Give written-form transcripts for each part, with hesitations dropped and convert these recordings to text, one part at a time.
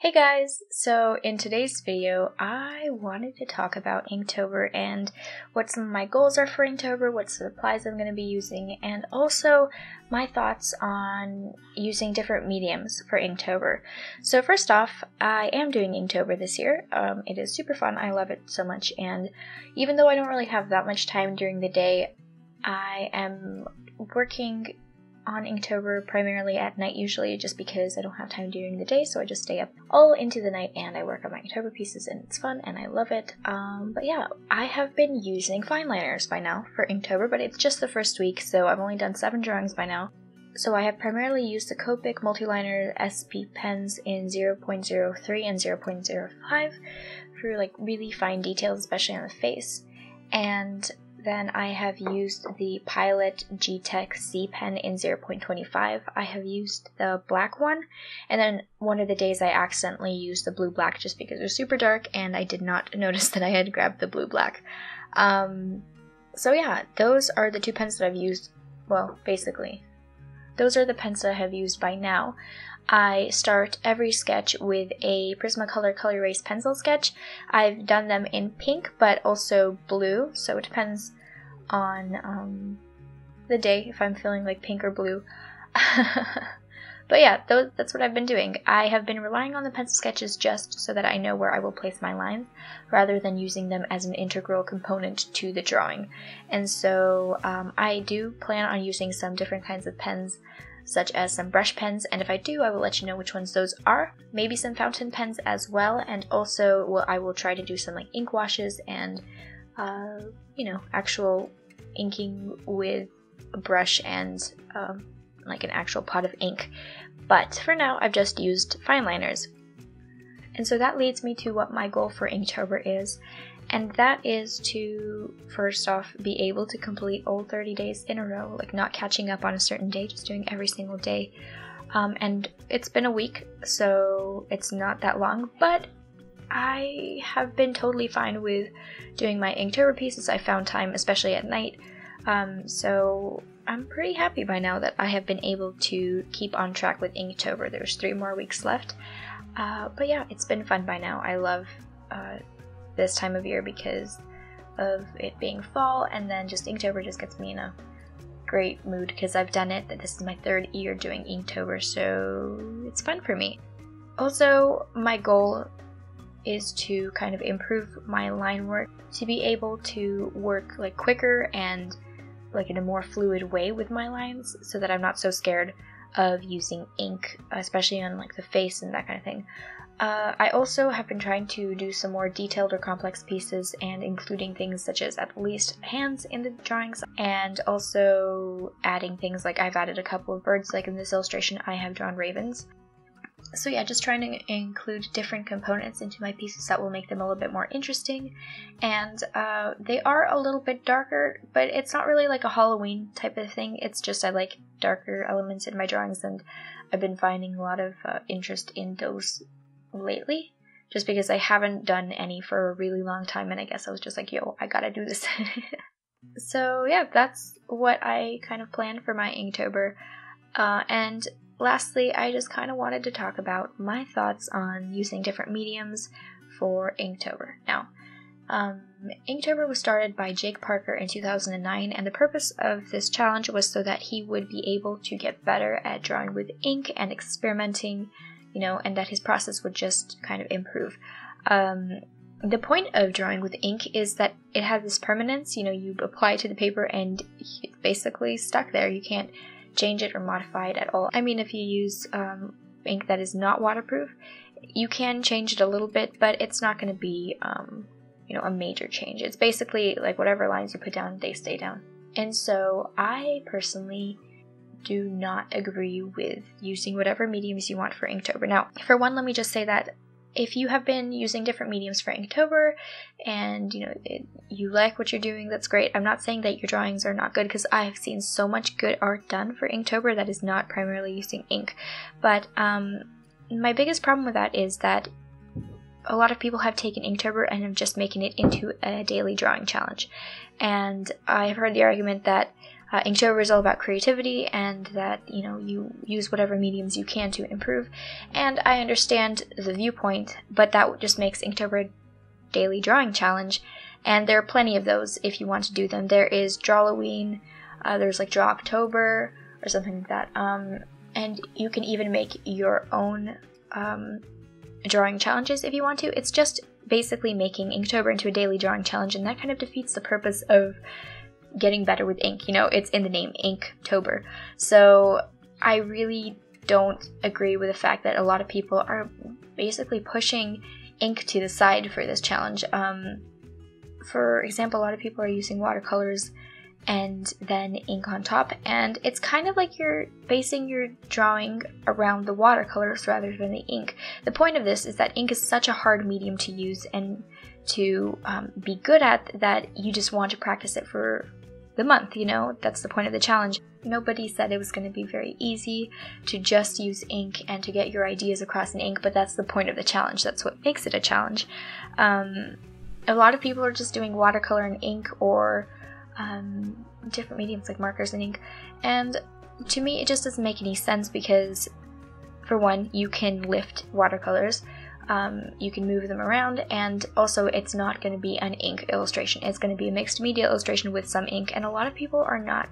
Hey guys! So in today's video, I wanted to talk about Inktober and what some of my goals are for Inktober, what supplies I'm going to be using, and also my thoughts on using different mediums for Inktober. So first off, I am doing Inktober this year. It is super fun. I love it so much, and even though I don't really have that much time during the day, I am working on Inktober primarily at night usually, just because I don't have time during the day, so I just stay up all into the night and I work on my Inktober pieces, and it's fun and I love it. But yeah, I have been using fine liners by now for Inktober, but it's just the first week, so I've only done 7 drawings by now. So I have primarily used the Copic Multiliner SP pens in 0.03 and 0.05 for like really fine details, especially on the face. And then I have used the Pilot G-Tech C pen in 0.25. I have used the black one, and then one of the days I accidentally used the blue-black just because it was super dark and I did not notice that I had grabbed the blue-black. So yeah, those are the 2 pens that I've used. Well, basically, those are the pens that I have used by now. I start every sketch with a Prismacolor Color Erase pencil sketch. I've done them in pink, but also blue, so it depends on the day if I'm feeling like pink or blue. But yeah, that's what I've been doing. I have been relying on the pencil sketches just so that I know where I will place my lines, rather than using them as an integral component to the drawing. And so I do plan on using some different kinds of pens, such as some brush pens, and if I do, I will let you know which ones those are. Maybe some fountain pens as well, and also I will try to do some like ink washes and actual inking with a brush and like an actual pot of ink. But for now, I've just used fine liners. And so that leads me to what my goal for Inktober is, and that is to, first off, be able to complete all 30 days in a row, like not catching up on a certain day, just doing every single day. And it's been a week, so it's not that long, but I have been totally fine with doing my Inktober pieces. I found time, especially at night, so I'm pretty happy by now that I have been able to keep on track with Inktober. There's 3 more weeks left, but yeah, it's been fun by now. I love this time of year because of it being fall, and then just Inktober just gets me in a great mood because I've done it. This is my 3rd year doing Inktober, so it's fun for me. Also, my goal is to kind of improve my line work, to be able to work like quicker and like in a more fluid way with my lines, so that I'm not so scared of using ink, especially on like the face and that kind of thing. I also have been trying to do some more detailed or complex pieces, and including things such as at least hands in the drawings, and also adding things like I've added a couple of birds, like in this illustration I have drawn ravens. So yeah, just trying to include different components into my pieces that will make them a little bit more interesting. And they are a little bit darker, but it's not really like a Halloween type of thing. It's just I like darker elements in my drawings, and I've been finding a lot of interest in those lately, just because I haven't done any for a really long time, and I guess I was just like, yo, I gotta do this. So yeah, that's what I kind of planned for my Inktober. And lastly, I just kind of wanted to talk about my thoughts on using different mediums for Inktober. Now, Inktober was started by Jake Parker in 2009, and the purpose of this challenge was so that he would be able to get better at drawing with ink and experimenting, and that his process would just kind of improve. The point of drawing with ink is that it has this permanence. You apply it to the paper and it's basically stuck there. You can't change it or modify it at all. I mean, if you use ink that is not waterproof, you can change it a little bit, but it's not going to be a major change. It's basically like whatever lines you put down, they stay down. And so I personally do not agree with using whatever mediums you want for Inktober. Now, for one, let me just say that if you have been using different mediums for Inktober and you like what you're doing, that's great. I'm not saying that your drawings are not good, because I have seen so much good art done for Inktober that is not primarily using ink. But my biggest problem with that is that a lot of people have taken Inktober and have just making it into a daily drawing challenge. And I've heard the argument that Inktober is all about creativity and that, you know, you use whatever mediums you can to improve. And I understand the viewpoint, but that just makes Inktober a daily drawing challenge. And there are plenty of those if you want to do them. There is Drawloween, there's like Draw October or something like that. And you can even make your own drawing challenges if you want to. It's just basically making Inktober into a daily drawing challenge, and that kind of defeats the purpose of getting better with ink. You know, it's in the name, Inktober. So I really don't agree with the fact that a lot of people are basically pushing ink to the side for this challenge. For example, a lot of people are using watercolors and then ink on top, and it's kind of like you're basing your drawing around the watercolors rather than the ink. The point of this is that ink is such a hard medium to use and to be good at that you just want to practice it for the month, you know? That's the point of the challenge. Nobody said it was going to be very easy to just use ink and to get your ideas across in ink, but that's the point of the challenge. That's what makes it a challenge. A lot of people are just doing watercolor and ink, or different mediums like markers and ink, and to me it just doesn't make any sense because, for one, you can lift watercolors, you can move them around, and also it's not going to be an ink illustration. It's going to be a mixed media illustration with some ink, and a lot of people are not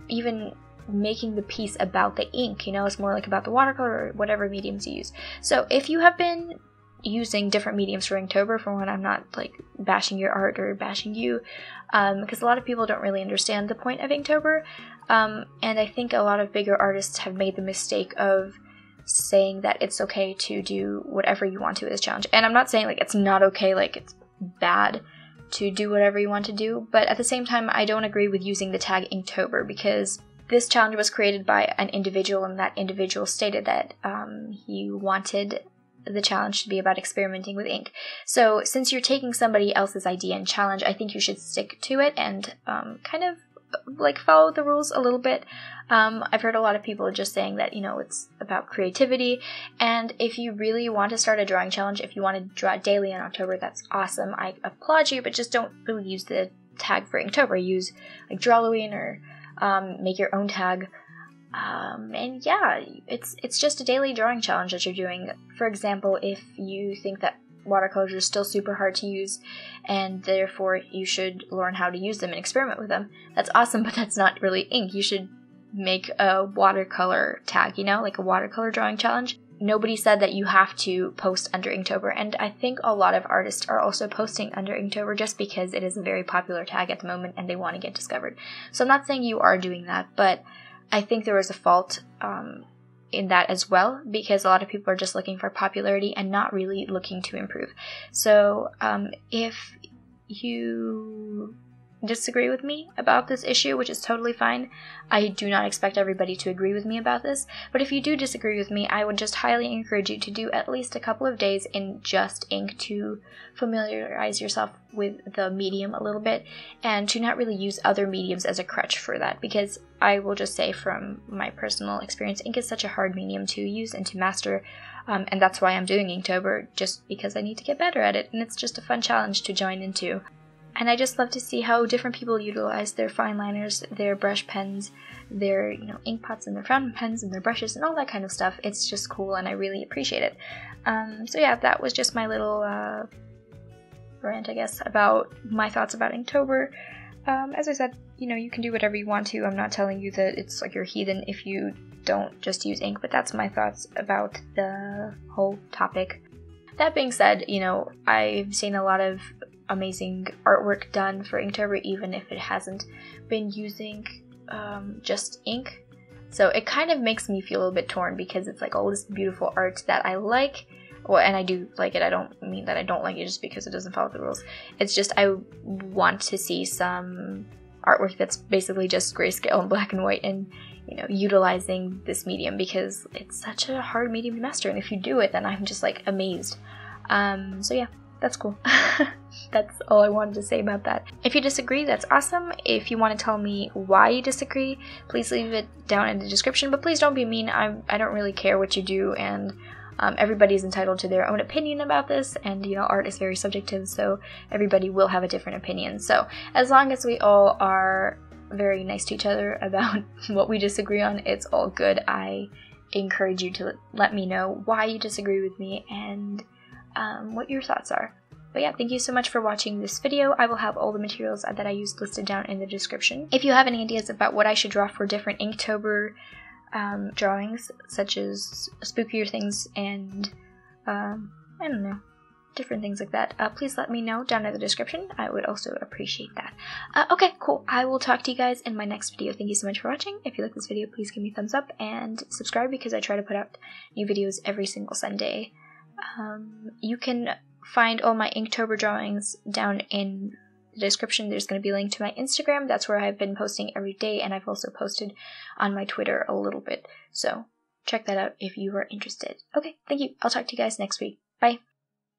even making the piece about the ink, you know? It's more like about the watercolor or whatever mediums you use. So if you have been using different mediums for Inktober, for one, I'm not like bashing your art or bashing you, because a lot of people don't really understand the point of Inktober, and I think a lot of bigger artists have made the mistake of saying that it's okay to do whatever you want to with this challenge. And I'm not saying like it's not okay, like it's bad to do whatever you want to do, but at the same time I don't agree with using the tag Inktober, because this challenge was created by an individual, and that individual stated that he wanted the challenge to be about experimenting with ink. So since you're taking somebody else's idea and challenge, I think you should stick to it and kind of like follow the rules a little bit. I've heard a lot of people just saying that, you know, it's about creativity, and if you really want to start a drawing challenge, if you want to draw daily in October, that's awesome. I applaud you, but just don't really use the tag for Inktober. Use like Drawloween or make your own tag. And yeah, it's just a daily drawing challenge that you're doing. For example, if you think that watercolors are still super hard to use and therefore you should learn how to use them and experiment with them, that's awesome, but that's not really ink. You should make a watercolor tag, you know, like a watercolor drawing challenge. Nobody said that you have to post under Inktober, and I think a lot of artists are also posting under Inktober just because it is a very popular tag at the moment and they want to get discovered. So I'm not saying you are doing that, but I think there was a fault in that as well, because a lot of people are just looking for popularity and not really looking to improve. So if you disagree with me about this issue, which is totally fine, I do not expect everybody to agree with me about this, but if you do disagree with me, I would just highly encourage you to do at least a couple of days in just ink to familiarize yourself with the medium a little bit, and to not really use other mediums as a crutch for that, because I will just say from my personal experience, ink is such a hard medium to use and to master, and that's why I'm doing Inktober, just because I need to get better at it, and it's just a fun challenge to join into. And I just love to see how different people utilize their fine liners, their brush pens, their, you know, ink pots and their fountain pens and their brushes and all that kind of stuff. It's just cool and I really appreciate it. So yeah, that was just my little rant, I guess, about my thoughts about Inktober. As I said, you know, you can do whatever you want to. I'm not telling you that it's like you're a heathen if you don't just use ink, but that's my thoughts about the whole topic. That being said, you know, I've seen a lot of amazing artwork done for Inktober, even if it hasn't been using just ink. So it kind of makes me feel a little bit torn, because it's like all this beautiful art that I like. Well, and I do like it. I don't mean that I don't like it just because it doesn't follow the rules. It's just I want to see some artwork that's basically just grayscale and black and white, and, you know, utilizing this medium, because it's such a hard medium to master, and if you do it, then I'm just like amazed. So yeah, that's cool. That's all I wanted to say about that. If you disagree, that's awesome. If you want to tell me why you disagree, please leave it down in the description, but please don't be mean. I don't really care what you do, and everybody's entitled to their own opinion about this, and, you know, art is very subjective, so everybody will have a different opinion. So as long as we all are very nice to each other about what we disagree on, it's all good. I encourage you to let me know why you disagree with me and what your thoughts are. But yeah, thank you so much for watching this video. I will have all the materials that I used listed down in the description. If you have any ideas about what I should draw for different Inktober drawings, such as spookier things and I don't know, different things like that, please let me know down in the description. I would also appreciate that. Okay, cool. I will talk to you guys in my next video. Thank you so much for watching. If you like this video, please give me a thumbs up and subscribe because I try to put out new videos every single Sunday. You can find all my Inktober drawings down in the description. There's going to be a link to my Instagram. That's where I've been posting every day, and I've also posted on my Twitter a little bit. So check that out if you are interested. Okay, thank you. I'll talk to you guys next week. Bye.